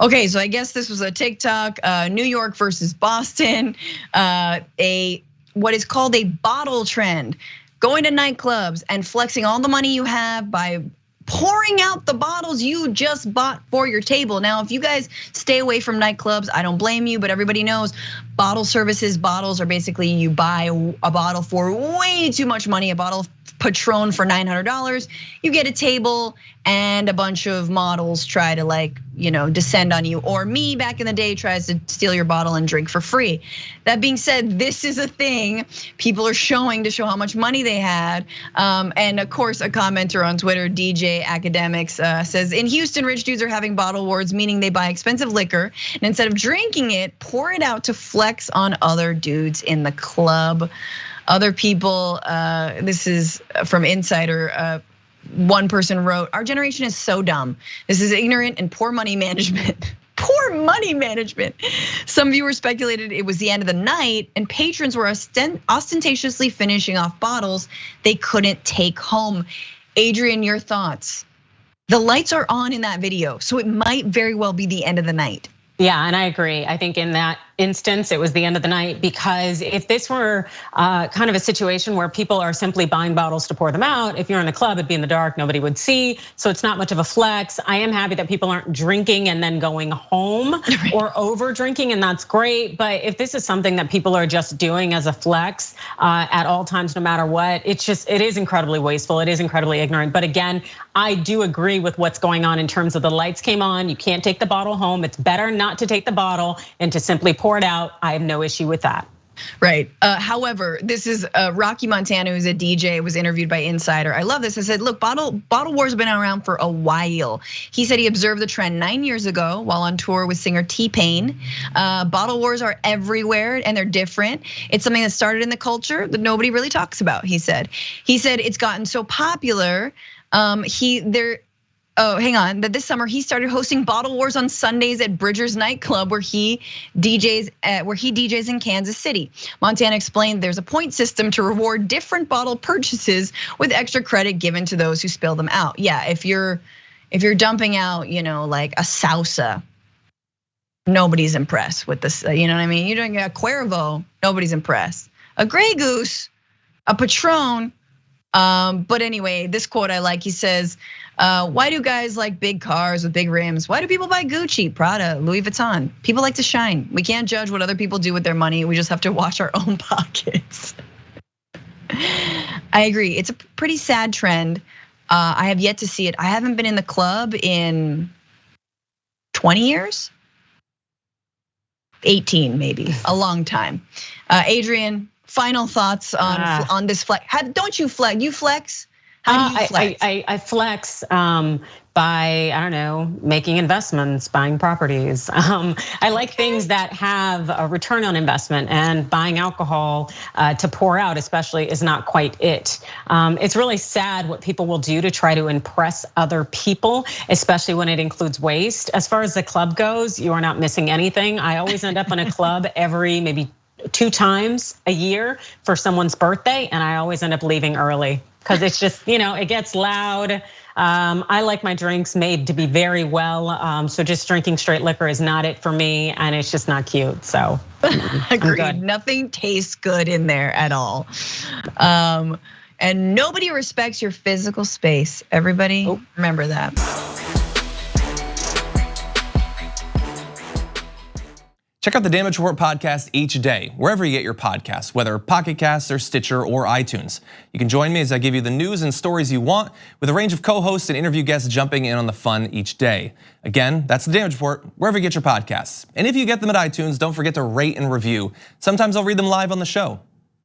Okay, so I guess this was a TikTok, New York versus Boston, what is called a bottle trend. Going to nightclubs and flexing all the money you have by pouring out the bottles you just bought for your table. Now, if you guys stay away from nightclubs, I don't blame you, but everybody knows bottle services, bottles are basically you buy a bottle for way too much money, a bottle of Patron for $900, you get a table and a bunch of models try to descend on you, or me back in the day tries to steal your bottle and drink for free. That being said, this is a thing people are showing to show how much money they had. And of course, a commenter on Twitter, DJ Akademiks, says, in Houston, rich dudes are having bottle wars, meaning they buy expensive liquor and instead of drinking it, pour it out to flex on other dudes in the club. Other people, this is from Insider, one person wrote, our generation is so dumb. This is ignorant and poor money management. Poor money management. Some viewers speculated it was the end of the night and patrons were ostentatiously finishing off bottles they couldn't take home. Adrian, your thoughts? The lights are on in that video, so it might very well be the end of the night. Yeah, and I agree. I think in that instance, it was the end of the night, because if this were kind of a situation where people are simply buying bottles to pour them out, if you're in a club, it'd be in the dark, nobody would see. So it's not much of a flex. I am happy that people aren't drinking and then going home or over drinking, and that's great. But if this is something that people are just doing as a flex at all times, no matter what, it is incredibly wasteful. It is incredibly ignorant. But again, I do agree with what's going on in terms of the lights came on. You can't take the bottle home. It's better not to take the bottle and to simply pour it out. I have no issue with that. Right. However, this is Rocky Montana, who's a DJ, was interviewed by Insider. I love this. I said, look, bottle wars have been around for a while. He said he observed the trend 9 years ago while on tour with singer T-Pain. Bottle wars are everywhere and they're different. It's something that started in the culture that nobody really talks about, he said. He said it's gotten so popular. That this summer he started hosting bottle wars on Sundays at Bridger's nightclub where he DJs in Kansas City. Montana explained there's a point system to reward different bottle purchases with extra credit given to those who spill them out. Yeah, if you're dumping out, like a Sausa, nobody's impressed with this. You know what I mean? You're doing a Cuervo, nobody's impressed. A Grey Goose, a Patron. But anyway, this quote I like. He says, why do guys like big cars with big rims? Why do people buy Gucci, Prada, Louis Vuitton? People like to shine. We can't judge what other people do with their money. We just have to watch our own pockets. I agree. It's a pretty sad trend. I have yet to see it. I haven't been in the club in 20 years. 18 maybe, a long time. Adrian, final thoughts on this flex? Don't you flex? You flex? How do you flex? I flex by, I don't know, making investments, buying properties. I like things that have a return on investment, and buying alcohol to pour out especially is not quite it. It's really sad what people will do to try to impress other people, especially when it includes waste. As far as the club goes, you are not missing anything. I always end up in a club every maybe 2 times a year for someone's birthday, and I always end up leaving early because it's just, it gets loud. I like my drinks made to be very well, so just drinking straight liquor is not it for me, and it's just not cute. So agreed. Nothing tastes good in there at all, and nobody respects your physical space. Everybody, remember that. Check out the Damage Report podcast each day, wherever you get your podcasts, whether Pocket Casts or Stitcher or iTunes. You can join me as I give you the news and stories you want, with a range of co-hosts and interview guests jumping in on the fun each day. Again, that's the Damage Report, wherever you get your podcasts. And if you get them at iTunes, don't forget to rate and review. Sometimes I'll read them live on the show.